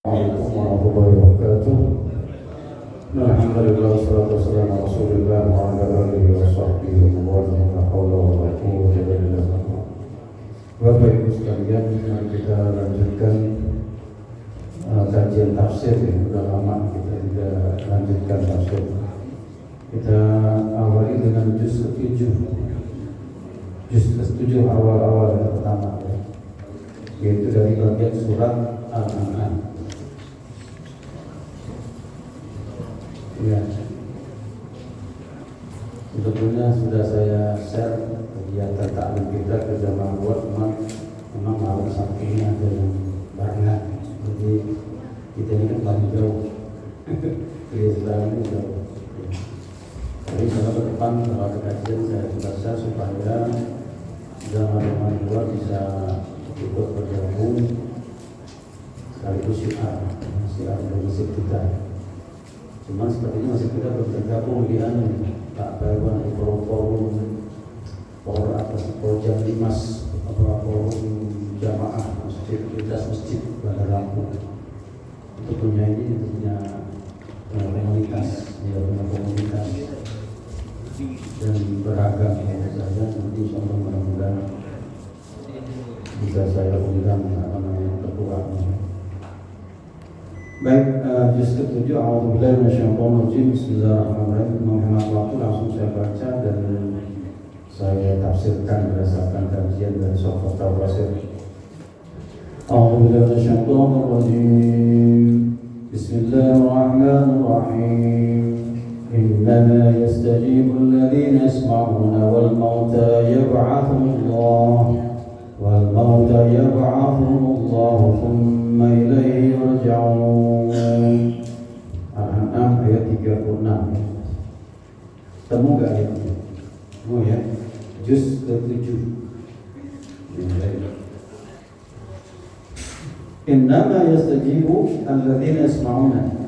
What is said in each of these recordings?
Assalamualaikum warahmatullahi wabarakatuh. Alhamdulillah wassalatu wassalamu ala Rasulillah wa ala alihi wa sahbihi wa man la haula wa la quwwata illa billah. Bapak Ibu sekalian, kita lanjutkan kajian tafsir ya. Sudah lama kita tidak lanjutkan tafsir. Kita awali dengan juz ke-7. Juz ke-7 awal-awal yang pertama ya. Yaitu dari bagian surat Al-An'am. Ya, sebetulnya sudah saya share kegiatan taklim kita ke jamaah luar, memang malam sampingnya ada yang barengan. Jadi kita ini kan paling jauh, jadi sekarang ini jauh. Jadi kalau ke depan kalau ada kajian saya sudah share supaya jamaah luar bisa ikut bergabung sekaligus syiar dari masjid kita. Cuma sepertinya masih kita belum tergabung di Pak Perwan di forum atas program Dimas atau forum jamaah masjid lintas masjid Bandar Lampung. Itu punya komunitas, dia punya komunitas dan beragam ya saja. Nanti insyaallah mudah-mudahan bisa saya undang ketuanya. Baik, juz ke-7 A'udzubillahi minasyaitonir rajim. Bismillahirrahmanirrahim. Menghemat waktu langsung saya baca dan saya tafsirkan berdasarkan kajian dari Sofat Tawasir. A'udzubillahi minasyaitonir rajim. Bismillahirrahmanirrahim. Innama yastajibu alladhina yasma'una wal mauta yab'athumullah thumma ilaihi yurja'un. Al-An'am ayat 36. Temu gak ayat ini? Oh ya, juz ke-7. Innama yastajibu alladzina yasma'una.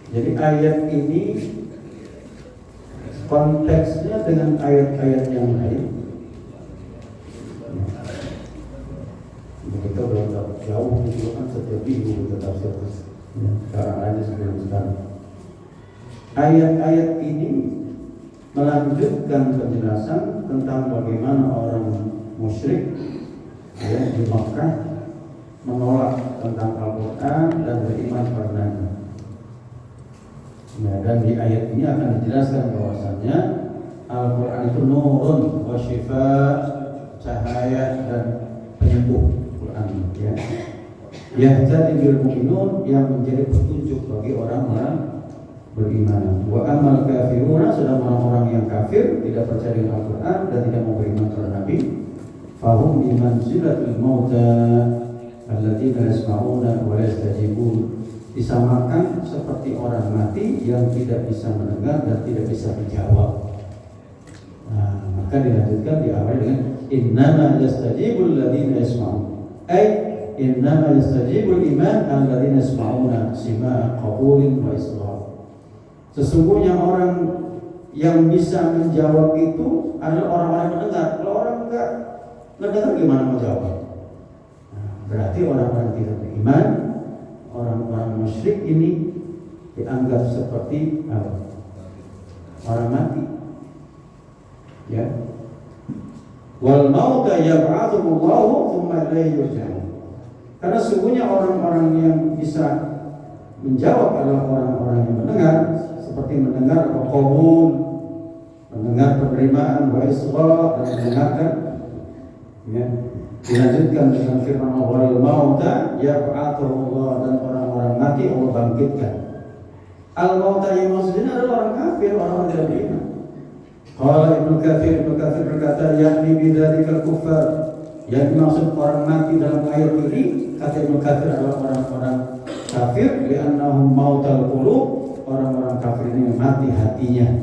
Jadi ayat ini konteksnya dengan ayat-ayat yang lain. Kita berada jauh itu kan setiap minggu kita tafsir. Sekarang aja sebelum sekarang. Ayat-ayat ini melanjutkan penjelasan tentang bagaimana orang musyrik ya, di Makkah menolak tentang Al-Quran dan beriman padanya. Nah, dan di ayat ini akan dijelaskan bahwasannya Al-Quran itu nurun wa syifa, cahaya dan penyembuh. Ya, yahtadi bil mu'minun, yang menjadi petunjuk bagi orang-orang beriman. Wa amal kafiruna, sedang orang-orang yang kafir tidak percaya dengan Al-Quran dan tidak mau beriman kepada Nabi, fahum bi manzilatil mauta alladzina yasma'una wa yastajibun, disamakan seperti orang mati yang tidak bisa mendengar dan tidak bisa menjawab. Nah, maka dilanjutkan diawali dengan innama yastajibul ladzina yasma'un. Innama yastajibul iman alladzina yasma'una sima'a qabulin wa israr. Sesungguhnya orang yang bisa menjawab itu adalah orang-orang yang mendengar. Kalau orang enggak mendengar gimana mau jawab? Nah, berarti orang-orang tidak beriman, orang-orang musyrik ini dianggap seperti orang mati. Ya. Wal mauta yab'athumullahu thumma ilaihi yurja'un. Karena sesungguhnya orang-orang yang bisa menjawab adalah orang-orang yang mendengar, seperti mendengar qabul, mendengar penerimaan wa isra, dan mendengarkan ya. Dilanjutkan dengan firman wal mauta yab'athumullah, dan orang-orang mati Allah bangkitkan. Al mauta yang maksudnya adalah orang kafir, orang tidak beriman. Qala Ibnu Katsir berkata, yakni bidzalika kuffar, yang dimaksud orang mati dalam ayat ini, kata Ibnu Katsir, adalah orang-orang kafir, li'annahum mautal qulub, orang-orang kafir ini mati hatinya.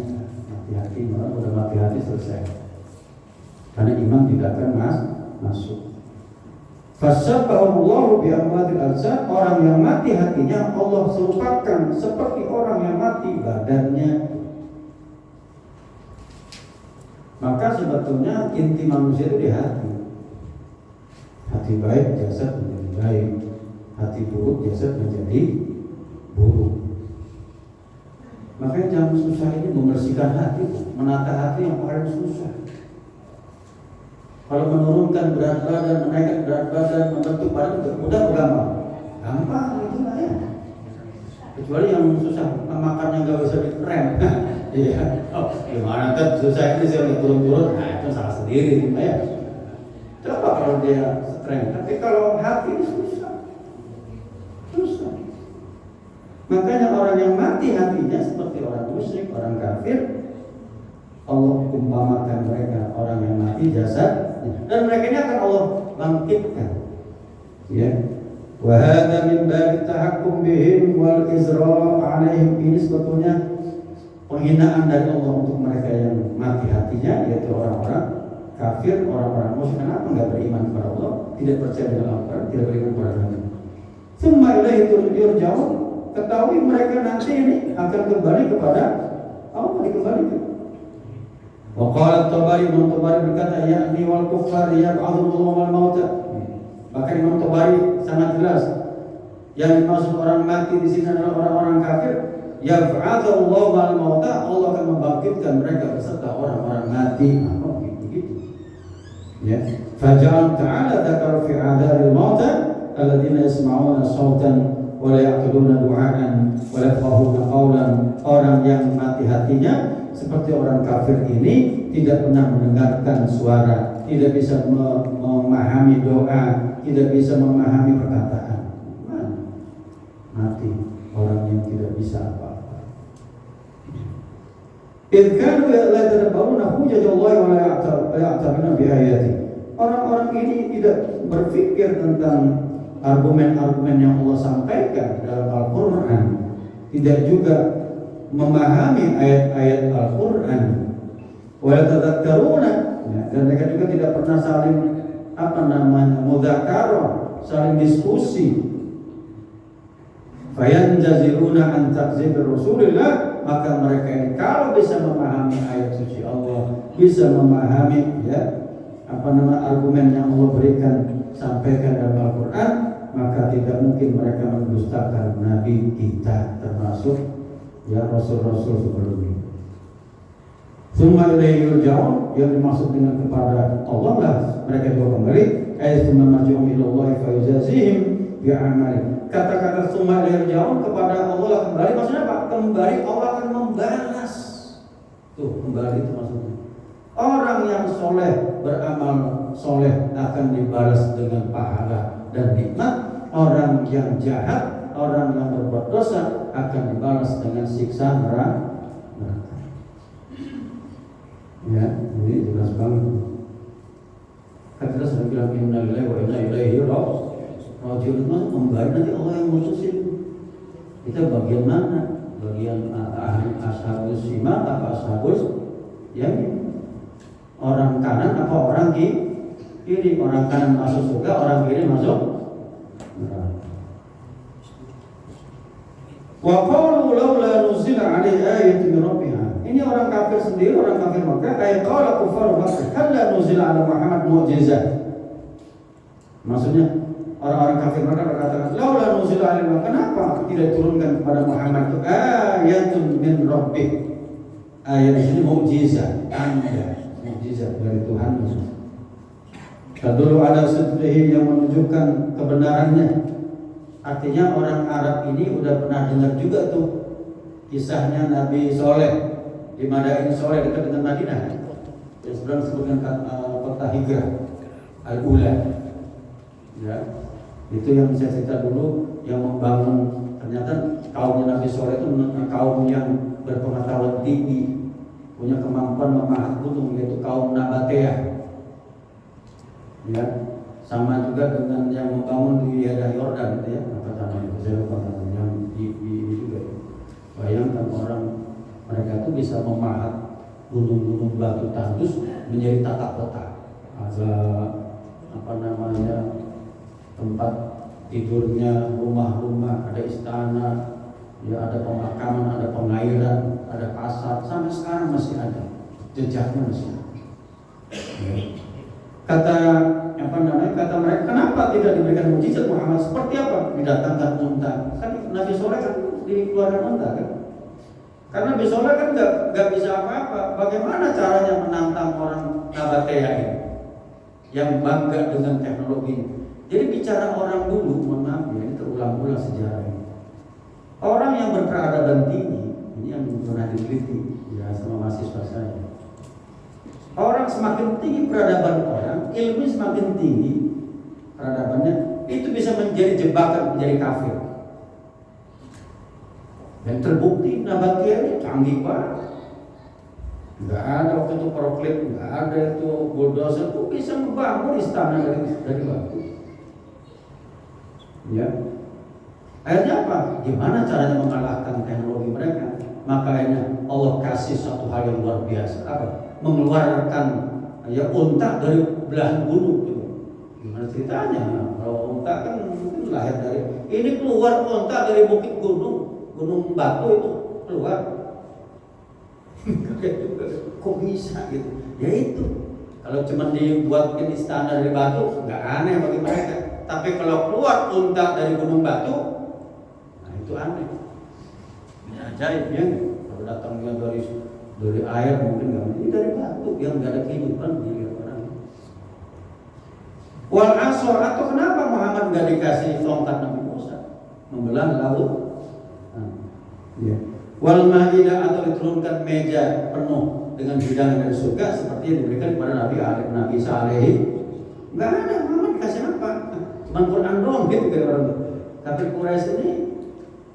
Mati hati, udah mati hati selesai. Karena iman tidak akan masuk. Fasabbahullahu bi amwatil alsan, orang yang mati hatinya Allah serupakan seperti orang yang mati badannya. Maka sebetulnya inti manusia itu di hati. Hati baik, jasad menjadi baik. hati buruk jasad menjadi buruk. Makanya yang susah ini membersihkan hati, menata hati yang paling susah. Kalau menurunkan berat badan, menaikkan berat badan, membentuk badan itu mudah gampang. Gampang itu lah ya. Kecuali yang susah makan yang gak bisa direm. Iya. Oh, gimana kan susah ini saya turun-turun, nah itu salah sendiri ya. Coba kalau dia strength, tapi kalau hati ini susah. Makanya orang yang mati hatinya seperti orang musyrik, orang kafir, Allah umpamakan mereka orang yang mati jasad, dan mereka ini akan Allah bangkitkan. Ya. Wa hadza min bab tahakkum bihim wal izra' 'alaihim. Ini sebetulnya penghinaan dari Allah untuk mereka yang mati hatinya, yaitu orang-orang kafir, orang-orang musyrik. Kenapa enggak beriman kepada Allah, tidak percaya dengan Al-Qur'an, tidak beriman kepada Nabi. Summa ilaihi turja'un. Ketahui mereka nanti ini akan kembali kepada Allah, dikembalikan. Wa qala at-Tabari, Imam Tabari berkata, ya'ni wal kuffar yab'atsullahu wal mauta. Bahkan Imam Tabari sangat jelas yang dimaksud orang mati di sini adalah orang-orang kafir. Yab'atsullahu wal mauta, Allah akan membangkitkan mereka beserta orang-orang mati. Oh, begitu. Ya. Faja'al ta'ala dzakara fi 'adharil mauta alladziina yasma'una sautan wa la ya'qiluna du'aan wa la yafqahuna qawlan. Orang yang mati hatinya seperti orang kafir ini tidak pernah mendengarkan suara, tidak bisa memahami doa, tidak bisa memahami perkataan. Mati orang yang tidak bisa apa-apa. Idkanu la tadabbaruna hujajallahi wa la ya'tabuna bi ayati. Orang-orang ini tidak berpikir tentang argumen-argumen yang Allah sampaikan dalam Al-Quran, tidak juga memahami ayat-ayat Al-Quran. Wa yatadzakkaruna, dan mereka juga tidak pernah saling mudzakarah, saling diskusi. Fayanjaziruna an takdzibir Rasulillah, maka mereka ini kalau bisa memahami ayat suci Allah, bisa memahami argumen yang Allah berikan sampaikan dalam Al-Quran, maka tidak mungkin mereka mendustakan Nabi kita, termasuk Rasul-Rasul sebelumnya. Summa ilaihi yurja'un, yang dimaksud dengan kepada Allah lah mereka juga kembali. Ayat summa marji'um ilallahi fayujazihim bi'amali. Kata-kata summa ilaihi yurja'un, kepada Allah lah kembali, maksudnya apa? Kembali Allah akan membalas. Tuh, kembali itu maksudnya. Orang yang soleh, beramal soleh akan dibalas dengan pahala dan nikmat. Orang yang jahat, orang yang berbuat dosa akan dibalas dengan siksa neraka. Ya, ini jelas banget. Kan kita sudah bilang inna lillahi wa inna ilaihi raji'un. Kembali nanti Allah yang mutusin. Kita bagian mana? Bagian ashabus shimal apa ashabus yamin? Orang kanan apa orang kiri? Orang kanan masuk surga, orang kiri masuk neraka. Wa qalu laula nuzila alaihi ayatun min rabbih. Ini orang kafir sendiri, orang kafir Makkah. Ay qala kuffar Makkah, "Halla nuzila ala Muhammad mu'jizah." Maksudnya orang-orang kafir Makkah berkata, "Laula nuzila alaihi." Kenapa tidak turunkan kepada Muhammad itu ayatun min rabbih? Ayat ini mukjizat, tanda mukjizat dari Tuhan. Dulu ada sedih yang menunjukkan kebenarannya. Artinya orang Arab ini udah pernah dengar juga tuh kisahnya Nabi Soleh di Madain Soleh dekat dengan Madinah. Yang sebenarnya disebutkan kota hijrah Al-Ula. Ya, itu yang saya cerita dulu, yang membangun. Ternyata kaumnya Nabi Soleh itu kaum yang berpengetahuan tinggi, punya kemampuan memahat gunung, yaitu kaum Nabateah. Ya, sama juga dengan yang membangun di daerah Yordan itu ya, apa namanya? Saya lupa namanya, yang di juga. Bayangkan orang mereka itu bisa memahat gunung-gunung batu tandus menjadi tata kota. Ada tempat tidurnya, rumah-rumah, ada istana, ya ada pemakaman, ada pengairan, ada pasar. Sampai sekarang masih ada, jejaknya masih ada. Ya. Kata apa namanya, kata mereka, kenapa tidak diberikan mukjizat Muhammad? Seperti apa? Didatangkan unta. Kan Nabi Soleh kan dikeluarkan unta kan? Karena Nabi Soleh kan nggak bisa apa-apa. Bagaimana caranya menantang orang Nabatea ini yang bangga dengan teknologi? Jadi bicara orang dulu, mohon maaf ya, ini terulang-ulang sejarah ini. Orang yang berperadaban tinggi, ini yang pernah diteliti ya sama mahasiswa saya. Orang semakin tinggi peradaban orang, ilmu semakin tinggi peradabannya, itu bisa menjadi jebakan, menjadi kafir. Dan terbukti Nabatea ini canggih banget. Nggak ada waktu itu proklit, nggak ada itu bulldozer, itu bisa membangun istana dari batu. Ya, akhirnya apa? Gimana caranya mengalahkan teknologi mereka? Makanya Allah kasih satu hal yang luar biasa, apa? Mengeluarkan ya unta dari belahan gunung. Gimana ceritanya? Kalau unta kan mungkin lahir dari ini, keluar unta dari bukit gunung batu itu keluar. Kok bisa gitu? Ya itu. Kalau cuma dibuatkan istana dari batu, nggak aneh bagi mereka. Tapi kalau keluar unta dari gunung batu, nah itu aneh. Ini ajaib ya. Kalau datangnya dari air mungkin nggak, ini dari batu yang nggak ada kehidupan di orang. Wal asor, atau kenapa Muhammad nggak dikasih tongkat Nabi Musa membelah laut? Ya. Wal ma'idah, atau diturunkan meja penuh dengan hidangan dari surga seperti yang diberikan kepada Nabi Saleh. Nggak ada, Muhammad dikasih apa? Cuma Quran doang gitu kayak orang. Tapi Quraisy ini,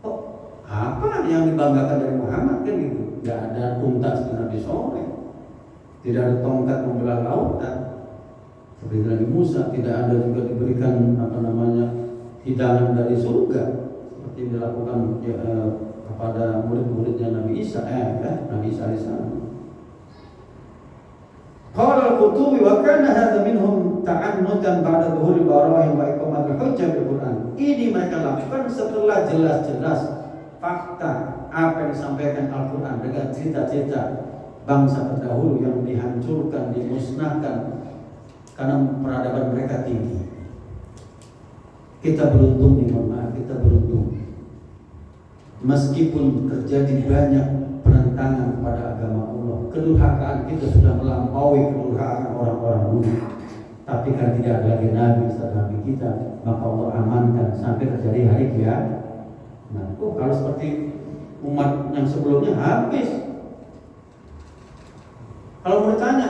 oh apa yang dibanggakan dari Muhammad kan gitu? Nggak ada unta seperti Nabi Soleh, tidak ada tongkat membelah lautan seperti Nabi Musa, tidak ada juga diberikan apa namanya hidangan dari surga seperti yang dilakukan kepada murid-muridnya Nabi Isa, Nabi Isa alaihissalam. Qala al-Qurtubi wa kana hadha minhum ta'annutan ba'da dhuhuri barahin wa iqamatil hujjah bil Qur'an. Ini mereka lakukan setelah jelas-jelas fakta apa yang disampaikan Al-Qur'an dengan cerita-cerita bangsa terdahulu yang dihancurkan, dimusnahkan karena peradaban mereka tinggi. Kita beruntung nih, mohon maaf, kita beruntung. Meskipun terjadi banyak penentangan kepada agama Allah, kedurhakaan kita sudah melampaui kedurhakaan orang-orang dulu. Tapi kan tidak ada lagi nabi setelah nabi kita, maka Allah amankan sampai terjadi hari kiamat. Nah, kalau seperti umat yang sebelumnya habis. Kalau mau ditanya,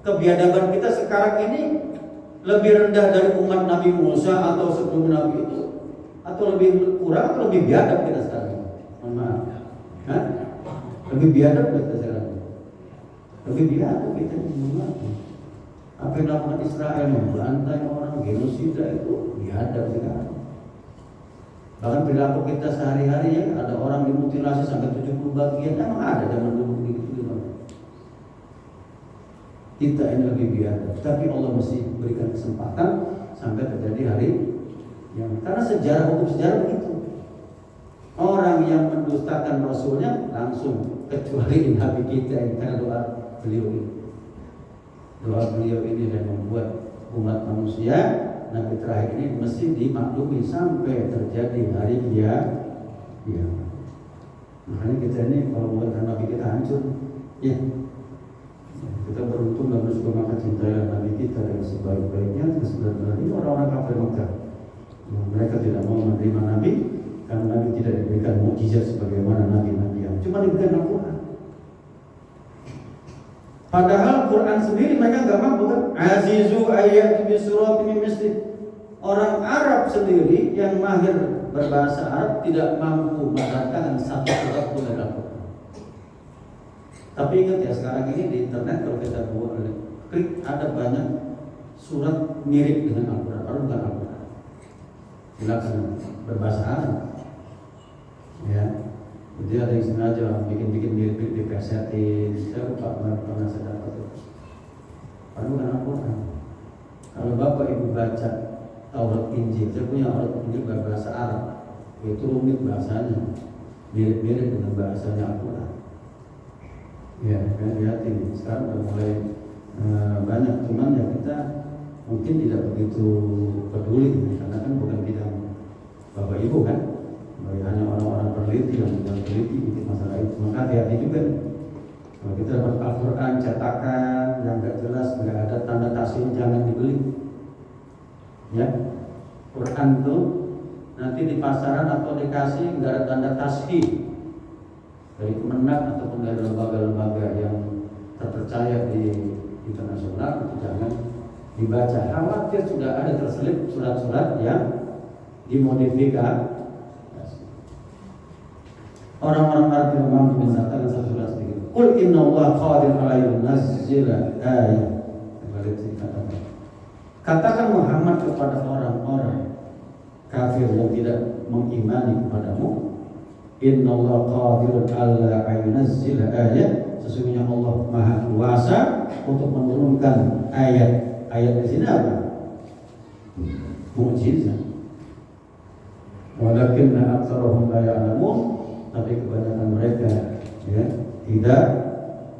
kebiadaban kita sekarang ini lebih rendah dari umat Nabi Musa atau sebelum Nabi itu, atau lebih kurang atau lebih biadab kita sekarang? Mohon maaf. Hah? Lebih biadab kita sekarang. Lebih biadab kita semua. Apa yang dilakukan Israel, membantai orang, genosida itu biadab sekarang. Bahkan perilaku kita sehari-hari ya, ada orang dimutilasi sampai 70 bagian, emang ada zaman dulu begitu. Kita ini lebih biadab, tapi Allah masih berikan kesempatan sampai terjadi hari yang, karena sejarah, hukum sejarah begitu. Orang yang mendustakan Rasulnya langsung, kecuali Nabi kita yang karena doa beliau ini dan membuat umat manusia Nabi terakhir ini mesti dimaklumi sampai terjadi hari kiamat. Ya. Makanya kita ini kalau bukan Nabi kita hancur, ya. Kita beruntung dan bersyukur maka cintailah Nabi kita yang sebaik-baiknya. Sebenarnya ini orang-orang kafir Mekah, mereka tidak mau menerima Nabi karena Nabi tidak diberikan mukjizat sebagaimana Nabi-Nabi yang cuma diberikan Al-Quran. Padahal Quran sendiri mereka nggak mampu kan? Azizu ayat bi surat min misli. Orang Arab sendiri yang mahir berbahasa Arab tidak mampu mendatangkan satu surat pun dari Al-Quran. Tapi ingat ya, sekarang ini di internet kalau kita klik ada banyak surat mirip dengan Al-Quran, padahal bukan Al-Quran. Silakan berbahasa Arab. Ya. Jadi ada yang sengaja bikin mirip di kasetin. Saya pernah saya dapat itu. Padahal bukan Al-Quran. Kalau Bapak Ibu baca Taurat Injil, saya punya Taurat Injil berbahasa Arab. Itu rumit bahasanya, mirip-mirip dengan bahasanya Al-Quran. Ya, kan lihat ini sekarang udah mulai banyak, cuman ya kita mungkin tidak begitu peduli karena kan bukan bidang bapak ibu kan, hanya orang-orang peneliti yang bidang peneliti untuk masalah itu. Maka hati-hati juga nih. Kalau kita dapat Al-Quran cetakan yang nggak jelas, nggak ada tanda tasbih, jangan dibeli. Ya, Quran tuh nanti di pasaran atau dikasih nggak ada tanda tasbih dari Kemenak ataupun dari lembaga-lembaga yang terpercaya di internasional, itu jangan dibaca. Khawatir sudah ada terselip surat-surat yang dimodifikasi. Orang-orang Arab yang mampu mengatakan satu surat sedikit. Qul inna Allah qadir ala yunazzila ayat. Katakan Muhammad kepada orang-orang kafir yang tidak mengimani kepadamu, inna Allah qadirun ala yunazzila ayat. Sesungguhnya Allah Maha Kuasa untuk menurunkan ayat. Ayat di sini apa? Mukjizat. Walakinna aktsarahum la ya'lamun, tapi kebanyakan mereka ya tidak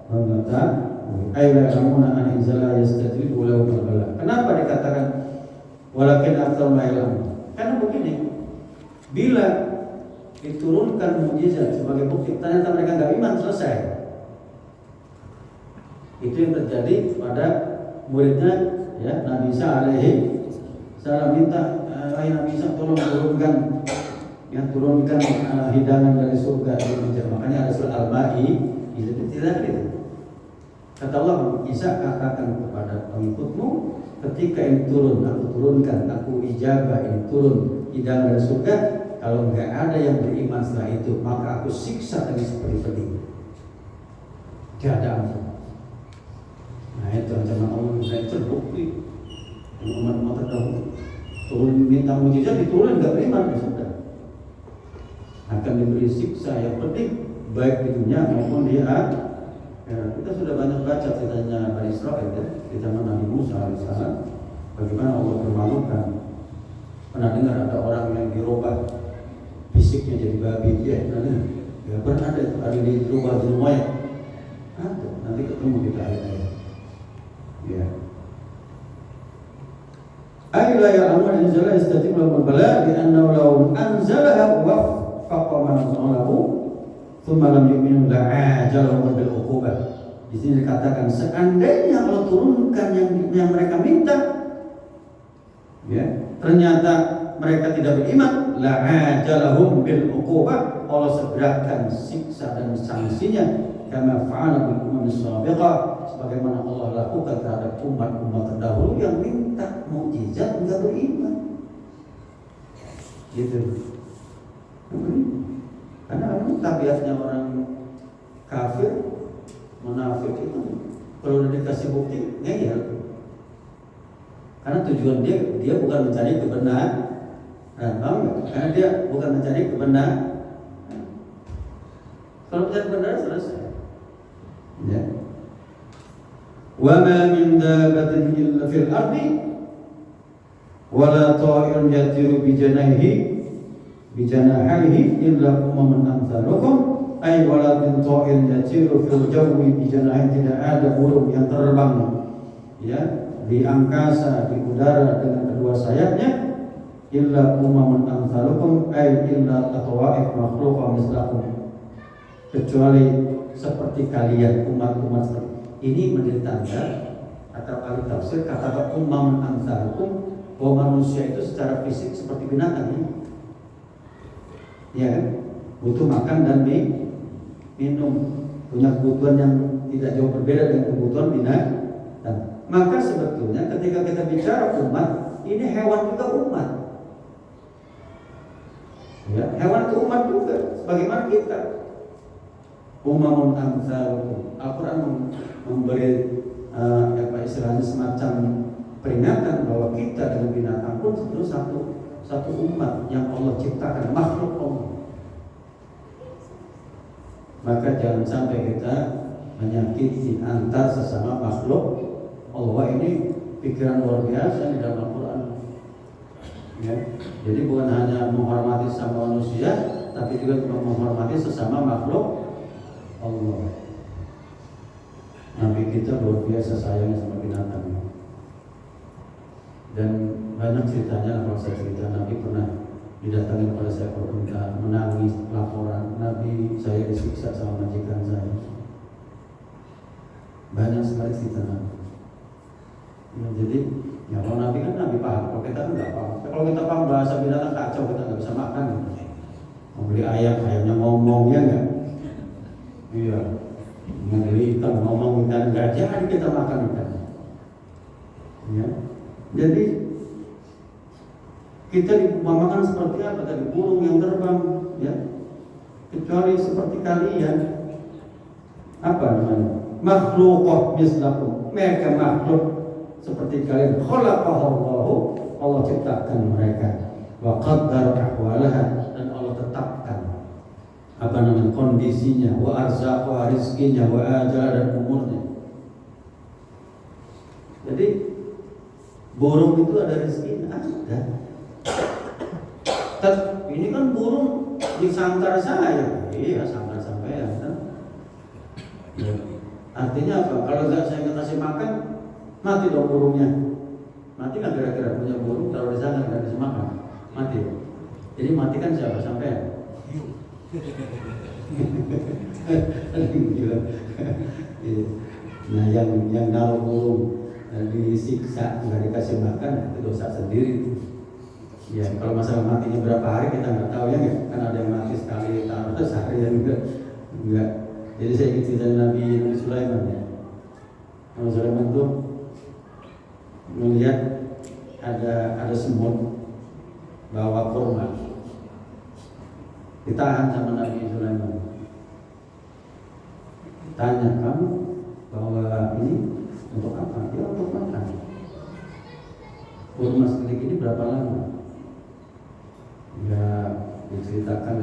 mengetahui. Ayla ya'lamuna an inzala yastajibu lahu bala. Kenapa dikatakan walakin aktsarahum la ya'lamun? Karena begini, bila diturunkan mukjizat sebagai bukti, ternyata mereka nggak iman, selesai. Itu yang terjadi pada muridnya ya Nabi Isa alaihi salam, minta Nabi Isa tolong turunkan hidangan dari surga. Makanya ada surat Al-Ma'idah itu tidak gitu. Kata Allah, Isa katakan kepada pengikutmu, ketika ini turun, aku turunkan, aku ijabah ini turun hidangan dari surga. Kalau nggak ada yang beriman setelah itu, maka aku siksa dengan seperti-seperti. Tidak ada ampun. Nah itu ancaman Allah, saya terbukti umat-umat terdahulu turun minta mujizat, diturun nggak beriman, sudah akan diberi siksa yang pedih baik di dunia maupun di akhirat. Kita sudah banyak baca ceritanya Bani Israil ya, di zaman Nabi Musa alaihissalam, bagaimana Allah permalukan. Pernah dengar ada orang yang dirubah fisiknya jadi babi? Ya, pernah ada itu, ada dirubah di rumahnya. Ada, nanti ketemu kita ayat-ayat. Ya. Ayla ya'lamun anzala istajibu lahu bala bi annahu law anzalaha waffaqa man anzalahu thumma lam yu'minu la'ajalahum bil uqubah. Di sini dikatakan seandainya Allah turunkan yang mereka minta, ya, ternyata mereka tidak beriman, la'ajalahum bil uqubah, Allah segerakan siksa dan sanksinya kama fa'ala bil umam as-sabiqah, sebagaimana Allah lakukan terhadap umat-umat terdahulu yang minta mukjizat enggak beriman. Gitu. Karena memang tabiatnya orang kafir, munafik itu kalau udah dikasih bukti ngeyel. Karena tujuan dia bukan mencari kebenaran, karena dia bukan mencari kebenaran. Kalau mencari kebenaran selesai. Ya. Wa ma min dabbatin illa fil ardi wa la ta'irun yatiru bi janahihi illa umamun amsalukum, ay wa la ta'irun yatiru fil jawi bi janahihi, tidak ada burung yang terbang ya di angkasa, di udara dengan kedua sayapnya, illa umamun amsalukum, ay illa atwa'if makhluqa mislakum, kecuali seperti kalian, umat-umat seperti ini. Menjadi tanda atau ahli tafsir kata umam amsalukum, bahwa manusia itu secara fisik seperti binatang ya kan, butuh makan dan minum, punya kebutuhan yang tidak jauh berbeda dengan kebutuhan binatang. Maka sebetulnya ketika kita bicara umat, ini hewan juga umat ya, hewan itu umat juga sebagaimana kita. Umamun amsalukum, Al-Quran memberi istilahnya semacam peringatan bahwa kita dengan binatang pun itu satu umat yang Allah ciptakan, makhluk Allah. Maka jangan sampai kita menyakiti antar sesama makhluk Allah. Ini pikiran luar biasa di dalam Al-Quran ya. Jadi bukan hanya menghormati sama manusia, tapi juga menghormati sesama makhluk Allah. Nabi kita luar biasa sayangnya sama binatang. Dan banyak ceritanya, kalau saya cerita, Nabi pernah didatangi oleh seekor unta, menangis, laporan, Nabi, saya disiksa sama majikan saya. Banyak sekali cerita Nabi. Ya, jadi ya kalau Nabi kan Nabi paham, kalau kita kan nggak paham. Kalau kita paham bahasa binatang kacau, kita nggak bisa makan gitu. Mau beli ayam, ayamnya ngomong, ya nggak? Iya. Mau beli ikan, ngomong, ikan nggak jadi kita makan ikan. Ya. Jadi kita diumpamakan seperti apa tadi, burung yang terbang, ya. Kecuali seperti kalian, apa namanya? Makhluqah mislakum, mereka makhluk seperti kalian. Khalaqahallahu, Allah ciptakan mereka. Wa qaddara ahwalaha, dan Allah tetapkan apa namanya kondisinya, wa arzaqaha, rizkinya, wa ajal, dan umurnya. Jadi burung itu ada rezekinya, ada. Ini kan burung disangkar saya, iya sangkar sampean kan. Ya. Artinya apa? Kalau saya nggak kasih makan, mati dong burungnya. Mati kan kira-kira punya burung kalau di sana nggak bisa makan, mati. Jadi mati kan siapa? Sampean. Nah yang kalau burung disiksa nggak dikasih makan itu dosa sendiri. Ya kalau masalah matinya berapa hari kita nggak tahu, ya nggak, kan ada yang mati sekali tahun sehari dan enggak. Jadi saya ingin cerita Nabi Sulaiman, ya. Nabi Sulaiman tuh melihat ada semut bawa kurma, ditahan sama Nabi Sulaiman. Tanya, kamu bawa ini untuk apa? Ya untuk makan. Kurma segini berapa lama? Ya diceritakan